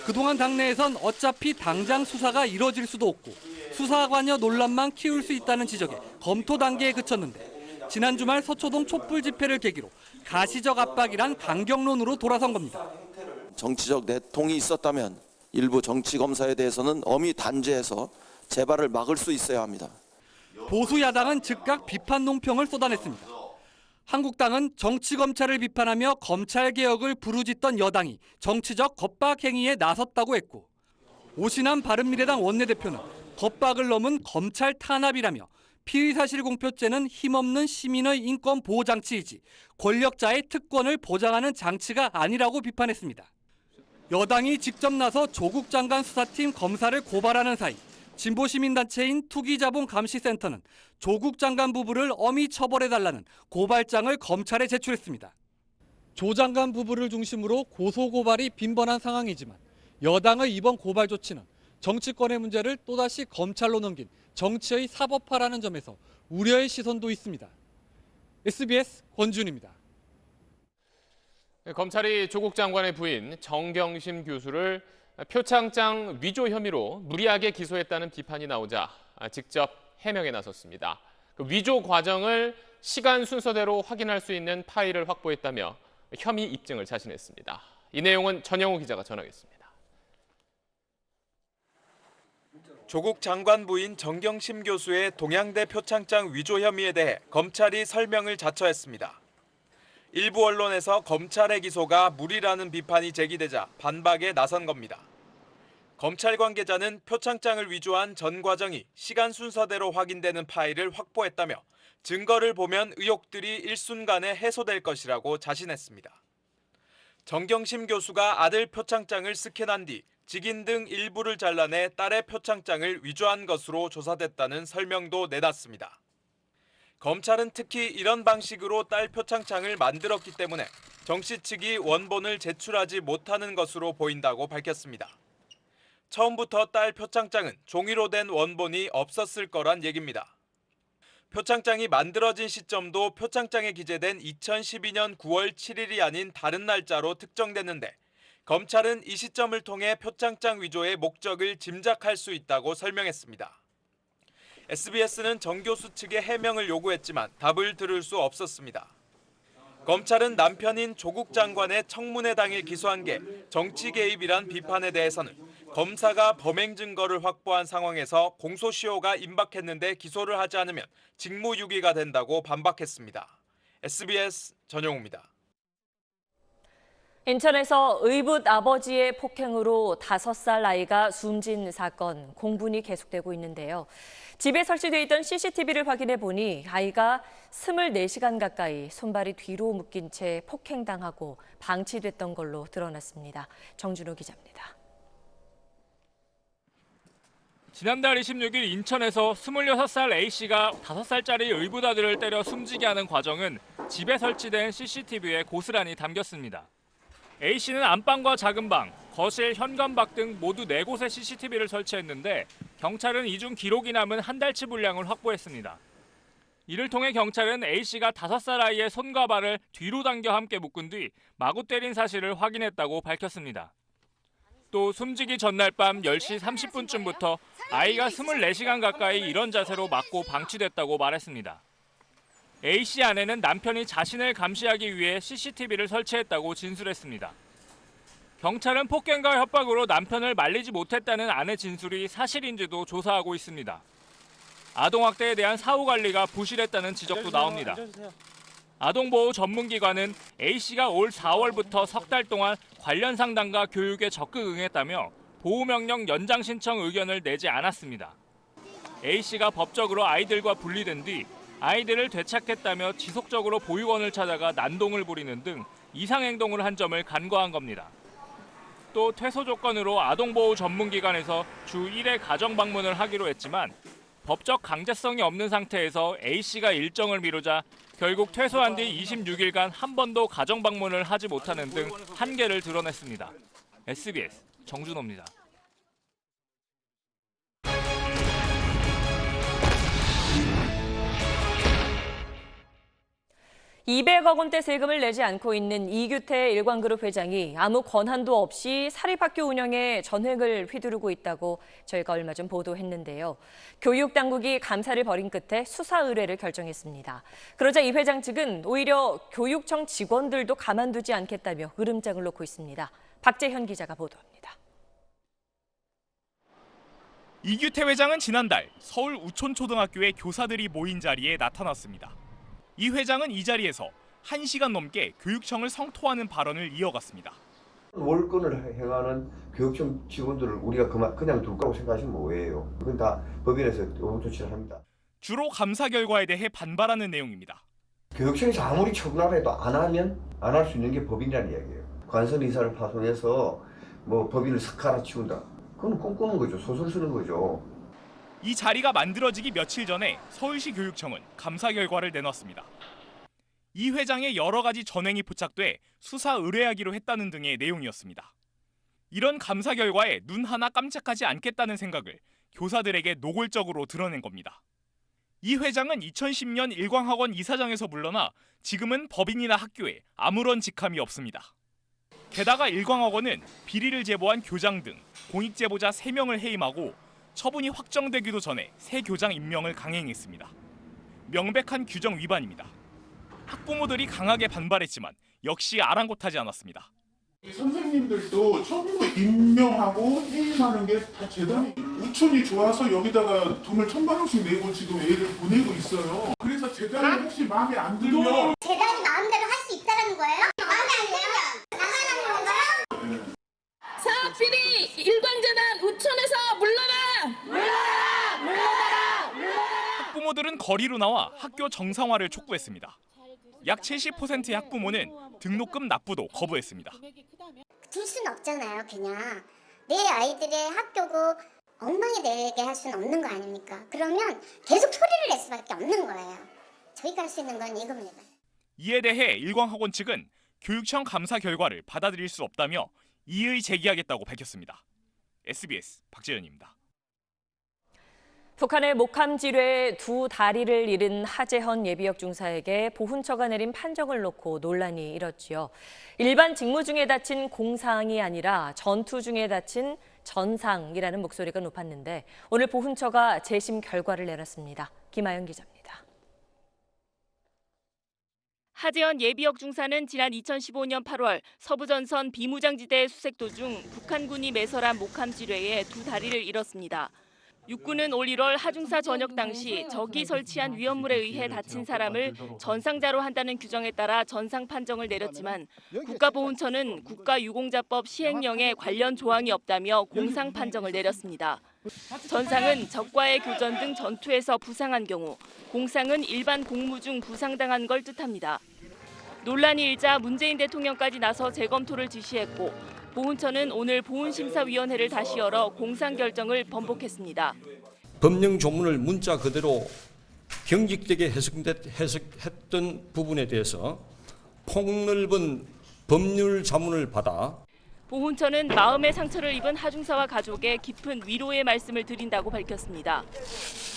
그동안 당내에선 어차피 당장 수사가 이뤄질 수도 없고 수사관여 논란만 키울 수 있다는 지적에 검토 단계에 그쳤는데 지난 주말 서초동 촛불 집회를 계기로 가시적 압박이란 강경론으로 돌아선 겁니다. 정치적 내통이 있었다면 일부 정치 검사에 대해서는 엄히 단죄해서 재발을 막을 수 있어야 합니다. 보수 야당은 즉각 비판 논평을 쏟아냈습니다. 한국당은 정치검찰을 비판하며 검찰개혁을 부르짖던 여당이 정치적 겁박 행위에 나섰다고 했고, 오신환 바른미래당 원내대표는 겁박을 넘은 검찰 탄압이라며 피의사실 공표죄는 힘없는 시민의 인권 보호 장치이지 권력자의 특권을 보장하는 장치가 아니라고 비판했습니다. 여당이 직접 나서 조국 장관 수사팀 검사를 고발하는 사이 진보시민단체인 투기자본감시센터는 조국 장관 부부를 엄히 처벌해달라는 고발장을 검찰에 제출했습니다. 조 장관 부부를 중심으로 고소고발이 빈번한 상황이지만 여당의 이번 고발 조치는 정치권의 문제를 또다시 검찰로 넘긴 정치의 사법화라는 점에서 우려의 시선도 있습니다. SBS 권준입니다. 검찰이 조국 장관의 부인 정경심 교수를 표창장 위조 혐의로 무리하게 기소했다는 비판이 나오자 직접 해명에 나섰습니다. 그 위조 과정을 시간 순서대로 확인할 수 있는 파일을 확보했다며 혐의 입증을 자신했습니다. 이 내용은 전영우 기자가 전하겠습니다. 조국 장관 부인 정경심 교수의 동양대 표창장 위조 혐의에 대해 검찰이 설명을 자처했습니다. 일부 언론에서 검찰의 기소가 무리라는 비판이 제기되자 반박에 나선 겁니다. 검찰 관계자는 표창장을 위조한 전 과정이 시간 순서대로 확인되는 파일을 확보했다며 증거를 보면 의혹들이 일순간에 해소될 것이라고 자신했습니다. 정경심 교수가 아들 표창장을 스캔한 뒤 직인 등 일부를 잘라내 딸의 표창장을 위조한 것으로 조사됐다는 설명도 내놨습니다. 검찰은 특히 이런 방식으로 딸 표창장을 만들었기 때문에 정 씨 측이 원본을 제출하지 못하는 것으로 보인다고 밝혔습니다. 처음부터 딸 표창장은 종이로 된 원본이 없었을 거란 얘기입니다. 표창장이 만들어진 시점도 표창장에 기재된 2012년 9월 7일이 아닌 다른 날짜로 특정됐는데 검찰은 이 시점을 통해 표창장 위조의 목적을 짐작할 수 있다고 설명했습니다. SBS는 정 교수 측의 해명을 요구했지만 답을 들을 수 없었습니다. 검찰은 남편인 조국 장관의 청문회 당일 기소한 게 정치 개입이란 비판에 대해서는 검사가 범행 증거를 확보한 상황에서 공소시효가 임박했는데 기소를 하지 않으면 직무유기가 된다고 반박했습니다. SBS 전영우입니다. 인천에서 의붓 아버지의 폭행으로 5살 아이가 숨진 사건, 공분이 계속되고 있는데요. 집에 설치돼 있던 CCTV를 확인해 보니 아이가 24시간 가까이 손발이 뒤로 묶인 채 폭행당하고 방치됐던 걸로 드러났습니다. 정준호 기자입니다. 지난달 26일 인천에서 26살 A씨가 5살짜리 의붓 아들을 때려 숨지게 하는 과정은 집에 설치된 CCTV에 고스란히 담겼습니다. A씨는 안방과 작은 방, 거실, 현관밖 등 모두 4곳에 CCTV를 설치했는데 경찰은 이중 기록이 남은 한 달치 분량을 확보했습니다. 이를 통해 경찰은 A씨가 5살 아이의 손과 발을 뒤로 당겨 함께 묶은 뒤 마구 때린 사실을 확인했다고 밝혔습니다. 또 숨지기 전날 밤 10시 30분쯤부터 아이가 24시간 가까이 이런 자세로 맞고 방치됐다고 말했습니다. A씨 아내는 남편이 자신을 감시하기 위해 CCTV를 설치했다고 진술했습니다. 경찰은 폭행과 협박으로 남편을 말리지 못했다는 아내 진술이 사실인지도 조사하고 있습니다. 아동학대에 대한 사후 관리가 부실했다는 지적도 나옵니다. 아동보호 전문기관은 A씨가 올 4월부터 석 달 동안 관련 상담과 교육에 적극 응했다며 보호명령 연장 신청 의견을 내지 않았습니다. A씨가 법적으로 아이들과 분리된 뒤 아이들을 되찾겠다며 지속적으로 보육원을 찾아가 난동을 부리는 등 이상행동을 한 점을 간과한 겁니다. 또 퇴소 조건으로 아동보호 전문기관에서 주 1회 가정 방문을 하기로 했지만 법적 강제성이 없는 상태에서 A씨가 일정을 미루자 결국 퇴소한 뒤 26일간 한 번도 가정 방문을 하지 못하는 등 한계를 드러냈습니다. SBS 정준호입니다. 200억 원대 세금을 내지 않고 있는 이규태 일광그룹 회장이 아무 권한도 없이 사립학교 운영에 전횡을 휘두르고 있다고 저희가 얼마 전 보도했는데요. 교육당국이 감사를 벌인 끝에 수사 의뢰를 결정했습니다. 그러자 이 회장 측은 오히려 교육청 직원들도 가만두지 않겠다며 으름장을 놓고 있습니다. 박재현 기자가 보도합니다. 이규태 회장은 지난달 서울 우촌초등학교의 교사들이 모인 자리에 나타났습니다. 이 회장은 이 자리에서 1시간 넘게 교육청을 성토하는 발언을 이어갔습니다. 월권을 행하는 교육청 직원들을 우리가 그냥 둘 거라고 생각하시면 뭐예요? 그건 다 법인에서 의무 조치를 합니다. 주로 감사 결과에 대해 반발하는 내용입니다. 교육청에서 아무리 처분하라 해도 안 하면 안 할 수 있는 게 법인이라는 이야기예요. 관선 이사를 파송해서 뭐 법인을 싹 갈아치운다. 그건 꿈꾸는 거죠. 소설 쓰는 거죠. 이 자리가 만들어지기 며칠 전에 서울시 교육청은 감사 결과를 내놨습니다. 이 회장의 여러 가지 전횡이 포착돼 수사 의뢰하기로 했다는 등의 내용이었습니다. 이런 감사 결과에 눈 하나 깜짝하지 않겠다는 생각을 교사들에게 노골적으로 드러낸 겁니다. 이 회장은 2010년 일광학원 이사장에서 물러나 지금은 법인이나 학교에 아무런 직함이 없습니다. 게다가 일광학원은 비리를 제보한 교장 등 공익 제보자 3명을 해임하고 처분이 확정되기도 전에 새 교장 임명을 강행했습니다. 명백한 규정 위반입니다. 학부모들이 강하게 반발했지만 역시 아랑곳하지 않았습니다. 선생님들도 처음으로 임명하고 해임하는 게 다 재단이 우촌이 좋아서 여기다가 돈을 1,000만 원씩 내고 지금 애를 보내고 있어요. 그래서 재단이 혹시 마음에 안 들면 재단이 마음대로 할 수 있다는 거예요? 마음에 안 들면 나가는 건가요? 사학비리 일광재단 우촌에서 물러나라! 학부모들은 거리로 나와 학교 정상화를 촉구했습니다. 약 70%의 학부모는 등록금 납부도 거부했습니다. 둘 수는 없잖아요. 그냥 내 아이들의 학교고 엉망이 되게 할 수는 없는 거 아닙니까? 그러면 계속 소리를 낼 수밖에 없는 거예요. 저희가 할 수 있는 건 이겁니다. 이에 대해 일광학원 측은 교육청 감사 결과를 받아들일 수 없다며 이의 제기하겠다고 밝혔습니다. SBS 박재현입니다. 북한의 목함지뢰에 2 다리를 잃은 하재헌 예비역 중사에게 보훈처가 내린 판정을 놓고 논란이 일었지요. 일반 직무 중에 다친 공상이 아니라 전투 중에 다친 전상이라는 목소리가 높았는데 오늘 보훈처가 재심 결과를 내놨습니다. 김아연 기자입니다. 하재헌 예비역 중사는 지난 2015년 8월 서부전선 비무장지대 수색 도중 북한군이 매설한 목함지뢰에 2 다리를 잃었습니다. 육군은 올 1월 하중사 전역 당시 적이 설치한 위험물에 의해 다친 사람을 전상자로 한다는 규정에 따라 전상 판정을 내렸지만 국가보훈처는 국가유공자법 시행령에 관련 조항이 없다며 공상 판정을 내렸습니다. 전상은 적과의 교전 등 전투에서 부상한 경우, 공상은 일반 공무 중 부상당한 걸 뜻합니다. 논란이 일자 문재인 대통령까지 나서 재검토를 지시했고 보훈처는 오늘 보훈심사위원회를 다시 열어 공상 결정을 번복했습니다. 법령 조문을 문자 그대로 경직되게 해석했던 부분에 대해서 폭넓은 법률 자문을 받아 보훈처는 마음의 상처를 입은 하중사와 가족에 깊은 위로의 말씀을 드린다고 밝혔습니다.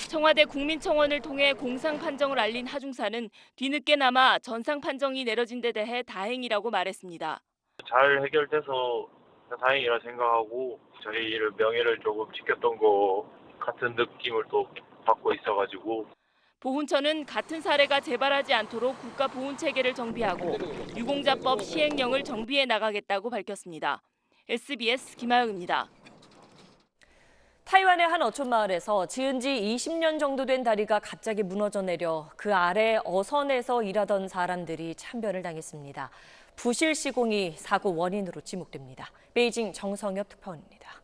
청와대 국민청원을 통해 공상 판정을 알린 하중사는 뒤늦게나마 전상 판정이 내려진 데 대해 다행이라고 말했습니다. 잘 해결돼서 다행이라 생각하고 저희 명예를 조금 지켰던 거 같은 느낌을 또 받고 있어가지고 보훈처는 같은 사례가 재발하지 않도록 국가보훈체계를 정비하고 유공자법 시행령을 정비해 나가겠다고 밝혔습니다. SBS 김아영입니다. 타이완의 한 어촌 마을에서 지은 지 20년 정도 된 다리가 갑자기 무너져 내려 그 아래 어선에서 일하던 사람들이 참변을 당했습니다. 부실 시공이 사고 원인으로 지목됩니다. 베이징 정성엽 특파원입니다.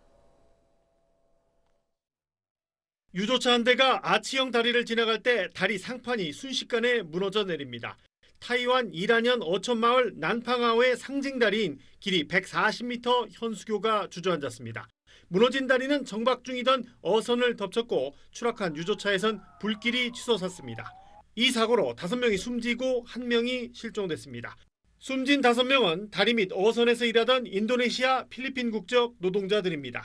유조차 한 대가 아치형 다리를 지나갈 때 다리 상판이 순식간에 무너져 내립니다. 타이완 이란현 어촌마을 난팡아오의 상징다리인 길이 140m 현수교가 주저앉았습니다. 무너진 다리는 정박 중이던 어선을 덮쳤고 추락한 유조차에선 불길이 치솟았습니다. 이 사고로 5명이 숨지고 1명이 실종됐습니다. 숨진 5명은 다리 및 어선에서 일하던 인도네시아, 필리핀 국적 노동자들입니다.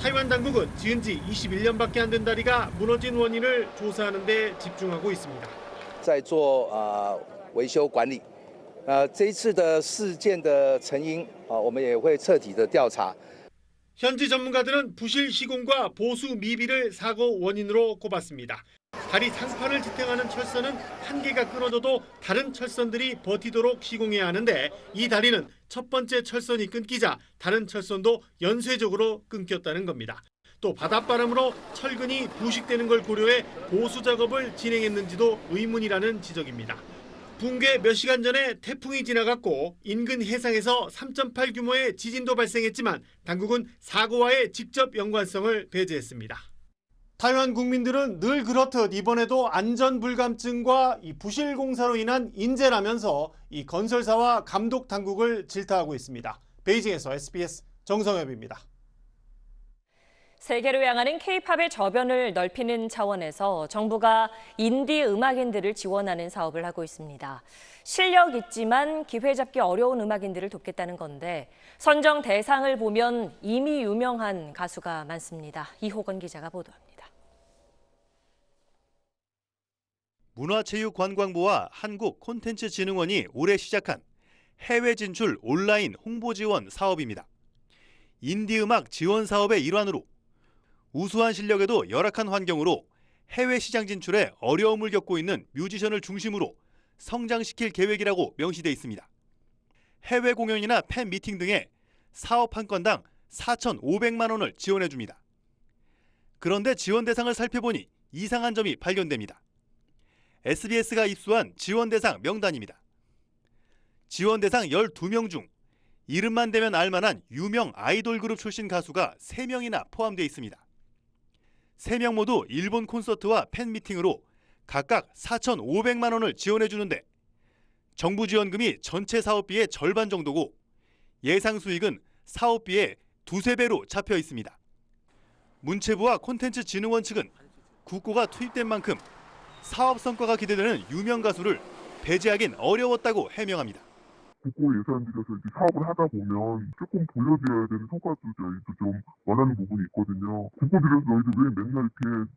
타이완 당국은 지은 지 21년밖에 안 된 다리가 무너진 원인을 조사하는 데 집중하고 있습니다. 维修管理。这一次的事件的成因，我们也会彻底的调查。 현지 전문가들은 부실 시공과 보수 미비를 사고 원인으로 꼽았습니다. 다리 상판을 지탱하는 철선은 한 개가 끊어져도 다른 철선들이 버티도록 시공해야 하는데 이 다리는 첫 번째 철선이 끊기자 다른 철선도 연쇄적으로 끊겼다는 겁니다. 또 바닷바람으로 철근이 부식되는 걸 고려해 보수 작업을 진행했는지도 의문이라는 지적입니다. 붕괴 몇 시간 전에 태풍이 지나갔고 인근 해상에서 3.8 규모의 지진도 발생했지만 당국은 사고와의 직접 연관성을 배제했습니다. 타이완 국민들은 늘 그렇듯 이번에도 안전불감증과 이 부실 공사로 인한 인재라면서 이 건설사와 감독 당국을 질타하고 있습니다. 베이징에서 SBS 정성엽입니다. 세계로 향하는 K-팝의 저변을 넓히는 차원에서 정부가 인디 음악인들을 지원하는 사업을 하고 있습니다. 실력 있지만 기회 잡기 어려운 음악인들을 돕겠다는 건데 선정 대상을 보면 이미 유명한 가수가 많습니다. 이호건 기자가 보도합니다. 문화체육관광부와 한국콘텐츠진흥원이 올해 시작한 해외 진출 온라인 홍보 지원 사업입니다. 인디음악 지원 사업의 일환으로 우수한 실력에도 열악한 환경으로 해외 시장 진출에 어려움을 겪고 있는 뮤지션을 중심으로 성장시킬 계획이라고 명시돼 있습니다. 해외 공연이나 팬 미팅 등에 사업 한 건당 4,500만 원을 지원해 줍니다. 그런데 지원 대상을 살펴보니 이상한 점이 발견됩니다. SBS가 입수한 지원 대상 명단입니다. 지원 대상 12명 중 이름만 대면 알만한 유명 아이돌 그룹 출신 가수가 3명이나 포함되어 있습니다. 3명 모두 일본 콘서트와 팬미팅으로 각각 4,500만 원을 지원해 주는데 정부 지원금이 전체 사업비의 절반 정도고 예상 수익은 사업비의 2~3배로 잡혀 있습니다. 문체부와 콘텐츠진흥원 측은 국고가 투입된 만큼 사업 성과가 기대되는 유명 가수를 배제하긴 어려웠다고 해명합니다. 국고 예산 들여서 사업을 하다 보면 조금 보여줘야 되는 성과도 저희도 좀 원하는 부분이 있거든요. 국고 들여서 너희들 왜 맨날 이렇게.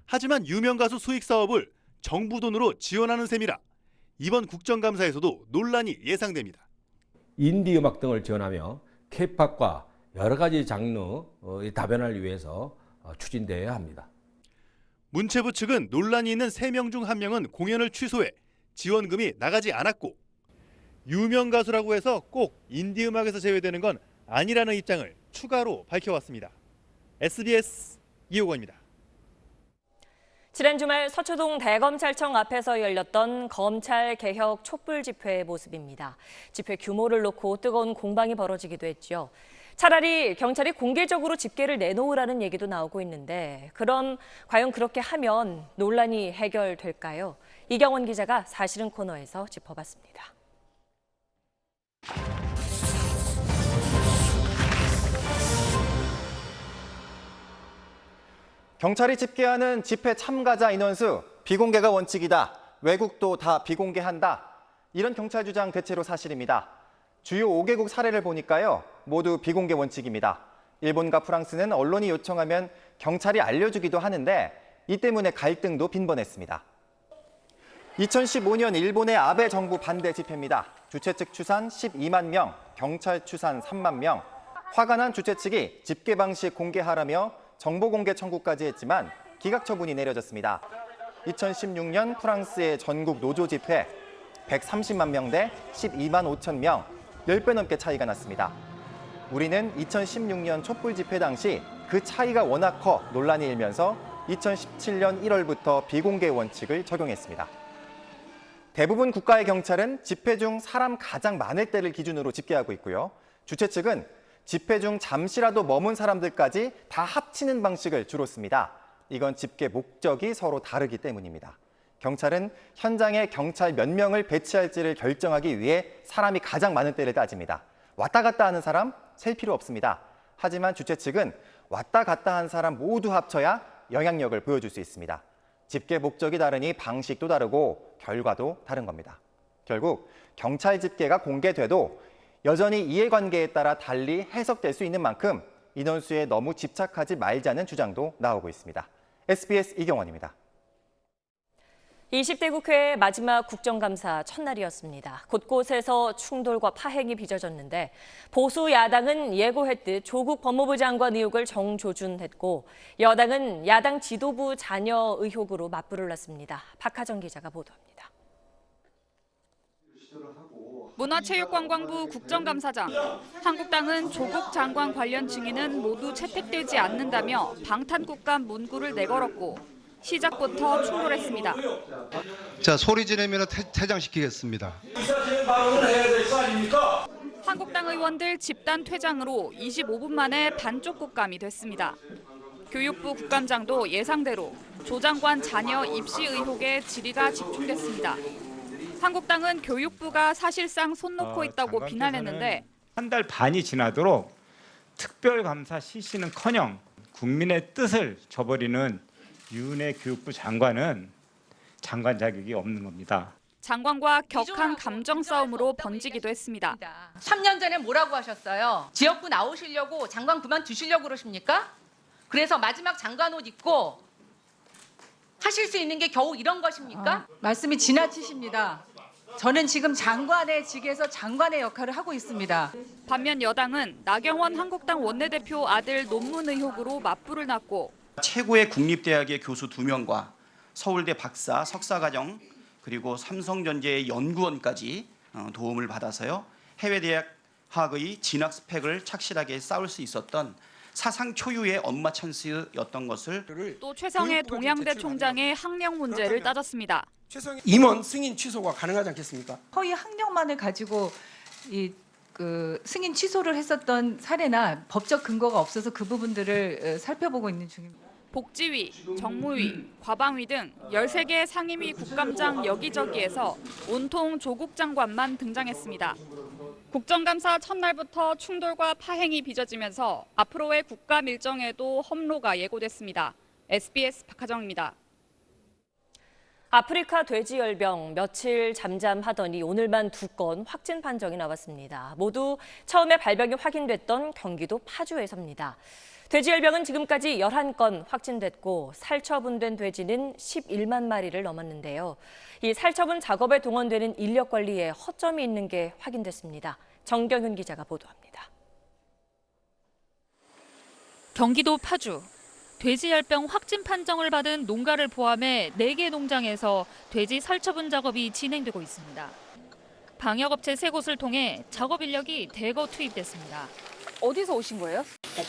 하지만 유명 가수 수익 사업을 정부 돈으로 지원하는 셈이라 이번 국정감사에서도 논란이 예상됩니다. 인디 음악 등을 지원하며 K-팝과 여러 가지 장르의 다변화를 위해서 추진되어야 합니다. 문체부 측은 논란이 있는 3명 중 1명은 공연을 취소해 지원금이 나가지 않았고 유명 가수라고 해서 꼭 인디 음악에서 제외되는 건 아니라는 입장을 추가로 밝혀왔습니다. SBS 이호건입니다. 지난 주말 서초동 대검찰청 앞에서 열렸던 검찰 개혁 촛불 집회의 모습입니다. 집회 규모를 놓고 뜨거운 공방이 벌어지기도 했죠. 차라리 경찰이 공개적으로 집계를 내놓으라는 얘기도 나오고 있는데 그럼 과연 그렇게 하면 논란이 해결될까요? 이경원 기자가 사실은 코너에서 짚어봤습니다. 경찰이 집계하는 집회 참가자 인원수 비공개가 원칙이다. 외국도 다 비공개한다. 이런 경찰 주장 대체로 사실입니다. 주요 5개국 사례를 보니까요. 모두 비공개 원칙입니다. 일본과 프랑스는 언론이 요청하면 경찰이 알려주기도 하는데 이 때문에 갈등도 빈번했습니다. 2015년 일본의 아베 정부 반대 집회입니다. 주최 측 추산 12만 명, 경찰 추산 3만 명. 화가 난 주최 측이 집계 방식 공개하라며 정보 공개 청구까지 했지만 기각 처분이 내려졌습니다. 2016년 프랑스의 전국 노조 집회 130만 명 대 12만 5천 명, 10배 넘게 차이가 났습니다. 우리는 2016년 촛불 집회 당시 그 차이가 워낙 커 논란이 일면서 2017년 1월부터 비공개 원칙을 적용했습니다. 대부분 국가의 경찰은 집회 중 사람 가장 많을 때를 기준으로 집계하고 있고요. 주최 측은 집회 중 잠시라도 머문 사람들까지 다 합치는 방식을 주로 씁니다. 이건 집계 목적이 서로 다르기 때문입니다. 경찰은 현장에 경찰 몇 명을 배치할지를 결정하기 위해 사람이 가장 많은 때를 따집니다. 왔다 갔다 하는 사람 셀 필요 없습니다. 하지만 주최 측은 왔다 갔다 한 사람 모두 합쳐야 영향력을 보여줄 수 있습니다. 집계 목적이 다르니 방식도 다르고 결과도 다른 겁니다. 결국 경찰 집계가 공개돼도 여전히 이해관계에 따라 달리 해석될 수 있는 만큼 인원수에 너무 집착하지 말자는 주장도 나오고 있습니다. SBS 이경원입니다. 20대 국회 마지막 국정감사 첫날이었습니다. 곳곳에서 충돌과 파행이 빚어졌는데 보수 야당은 예고했듯 조국 법무부 장관 의혹을 정조준했고 여당은 야당 지도부 자녀 의혹으로 맞불을 놨습니다. 박하정 기자가 보도합니다. 문화체육관광부 국정감사장. 한국당은 조국 장관 관련 증인은 모두 채택되지 않는다며 방탄국감 문구를 내걸었고 시작부터 충돌했습니다. 자, 소리 지르면 퇴장시키겠습니다. 한국당 의원들 집단 퇴장으로 25분 만에 반쪽 국감이 됐습니다. 교육부 국감장도 예상대로 조 장관 자녀 입시 의혹에 질의가 집중됐습니다. 한국당은 교육부가 사실상 손 놓고 있다고 비난했는데 한 달 반이 지나도록 특별감사 실시는커녕 국민의 뜻을 저버리는 윤해 교육부 장관은 장관 자격이 없는 겁니다. 장관과 격한 감정 싸움으로 번지기도 했습니다. 3년 전에 뭐라고 하셨어요? 지역구 나오시려고 장관 그만두시려고 그러십니까? 그래서 마지막 장관 옷 입고 하실 수 있는 게 겨우 이런 것입니까? 말씀이 지나치십니다. 저는 지금 장관의 직에서 장관의 역할을 하고 있습니다. 반면 여당은 나경원 한국당 원내대표 아들 논문 의혹으로 맞불을 놨고 최고의 국립대학의 교수 2명과 서울대 박사, 석사과정 그리고 삼성전자의 연구원까지 도움을 받아서요. 해외 대학의 진학 스펙을 착실하게 쌓을 수 있었던 사상 초유의 엄마 찬스였던 것을 또 최성해 동양대 총장의 학력 문제를 따졌습니다. 임원 승인 취소가 가능하지 않겠습니까? 허위 학력만을 가지고 승인 취소를 했었던 사례나 법적 근거가 없어서 그 부분들을 살펴보고 있는 중입니다. 복지위, 정무위, 과방위 등 13개 상임위 국감장 여기저기에서 온통 조국 장관만 등장했습니다. 국정감사 첫날부터 충돌과 파행이 빚어지면서 앞으로의 국감 일정에도 험로가 예고됐습니다. SBS 박하정입니다. 아프리카 돼지열병 며칠 잠잠하더니 오늘만 2건 확진 판정이 나왔습니다. 모두 처음에 발병이 확인됐던 경기도 파주에서입니다. 돼지열병은 지금까지 11건 확진됐고 살처분된 돼지는 11만 마리를 넘었는데요. 이 살처분 작업에 동원되는 인력 관리에 허점이 있는 게 확인됐습니다. 정경윤 기자가 보도합니다. 경기도 파주. 돼지열병 확진 판정을 받은 농가를 포함해 4개 농장에서 돼지 살처분 작업이 진행되고 있습니다. 방역업체 3곳을 통해 작업 인력이 대거 투입됐습니다. 어디서 오신 거예요?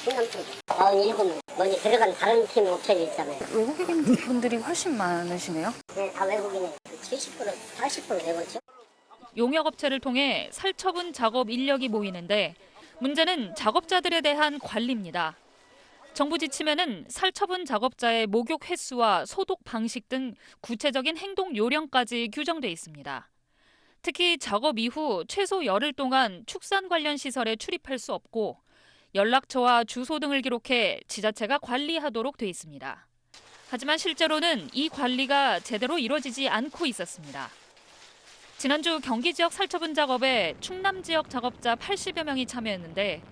충남팀 47명 거기 들어간 다른 팀 업체도 있잖아요. 외국인 분들이 훨씬 많으시네요. 네, 다 외국인에 70% 80% 외국이죠. 용역업체를 통해 살처분 작업 인력이 모이는데 문제는 작업자들에 대한 관리입니다. 정부 지침에는 살처분 작업자의 목욕 횟수와 소독 방식 등 구체적인 행동 요령까지 규정돼 있습니다. 특히 작업 이후 최소 열흘 동안 축산 관련 시설에 출입할 수 없고 연락처와 주소 등을 기록해 지자체가 관리하도록 돼 있습니다. 하지만 실제로는 이 관리가 제대로 이루어지지 않고 있었습니다. 지난주 경기 지역 살처분 작업에 충남 지역 작업자 80여 명이 참여했는데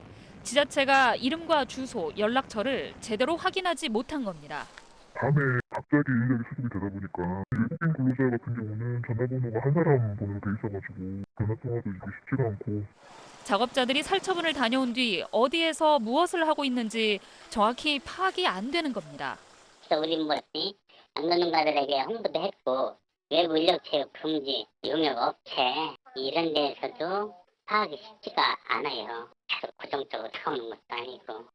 지자체가 이름과 주소, 연락처를 제대로 확인하지 못한 겁니다. 밤에 갑자기 인력이 수습이 되다 보니까 외국인 근로자 같은 경우는 전화번호가 한 사람 번호로 돼 있어가지고 전화통화도 이게 쉽지가 않고. 작업자들이 살처분을 다녀온 뒤 어디에서 무엇을 하고 있는지 정확히 파악이 안 되는 겁니다. 우리 남노농가들에게 홍보도 했고 외부 인력 채용 금지, 용역업체 이런 데에서도 파악이 쉽지가 않아요. 계속 고정적으로 들어오는 것도 아니고.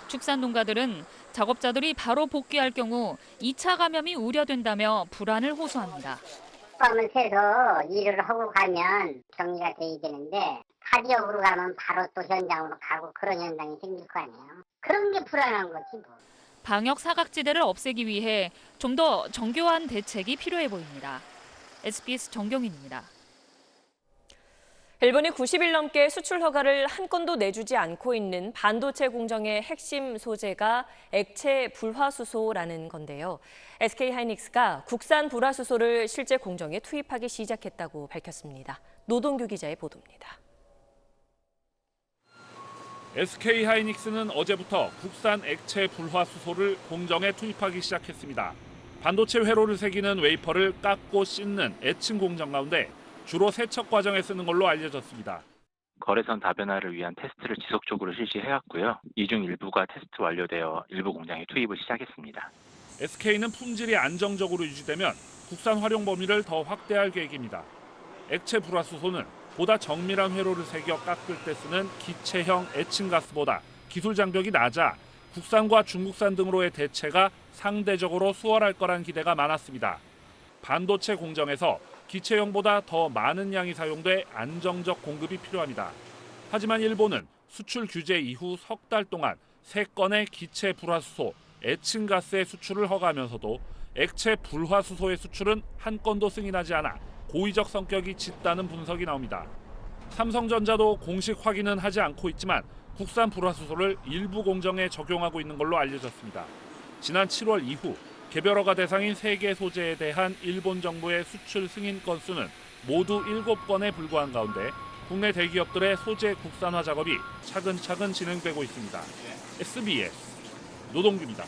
축산 농가들은 작업자들이 바로 복귀할 경우 2차 감염이 우려된다며 불안을 호소합니다. 밤을 새서 일을 하고 가면 격리가 돼야 되는데 타 지역으로 가면 바로 또 현장으로 가고 그런 현상이 생길 거 아니에요. 그런 게 불안한 거지 뭐. 방역 사각지대를 없애기 위해 좀 더 정교한 대책이 필요해 보입니다. SBS 정경인입니다. 일본이 90일 넘게 수출 허가를 한 건도 내주지 않고 있는 반도체 공정의 핵심 소재가 액체 불화수소라는 건데요. SK하이닉스가 국산 불화수소를 실제 공정에 투입하기 시작했다고 밝혔습니다. 노동규 기자의 보도입니다. SK하이닉스는 어제부터 국산 액체 불화수소를 공정에 투입하기 시작했습니다. 반도체 회로를 새기는 웨이퍼를 깎고 씻는 애칭 공정 가운데 주로 세척 과정에 쓰는 걸로 알려졌습니다. 거래선 다변화를 위한 테스트를 지속적으로 실시해왔고요. 이 중 일부가 테스트 완료되어 일부 공장에 투입을 시작했습니다. SK는 품질이 안정적으로 유지되면 국산 활용 범위를 더 확대할 계획입니다. 액체 불화수소는 보다 정밀한 회로를 새겨 깎을 때 쓰는 기체형 애칭가스보다 기술 장벽이 낮아 국산과 중국산 등으로의 대체가 상대적으로 수월할 거란 기대가 많았습니다. 반도체 공정에서 기체형보다 더 많은 양이 사용돼 안정적 공급이 필요합니다. 하지만 일본은 수출 규제 이후 석 달 동안 3건의 기체 불화수소, 애칭가스의 수출을 허가하면서도 액체 불화수소의 수출은 한 건도 승인하지 않아 고의적 성격이 짙다는 분석이 나옵니다. 삼성전자도 공식 확인은 하지 않고 있지만 국산 불화수소를 일부 공정에 적용하고 있는 걸로 알려졌습니다. 지난 7월 이후 개별허가 대상인 3개 소재에 대한 일본 정부의 수출 승인 건수는 모두 7건에 불과한 가운데 국내 대기업들의 소재 국산화 작업이 차근차근 진행되고 있습니다. SBS 노동규입니다.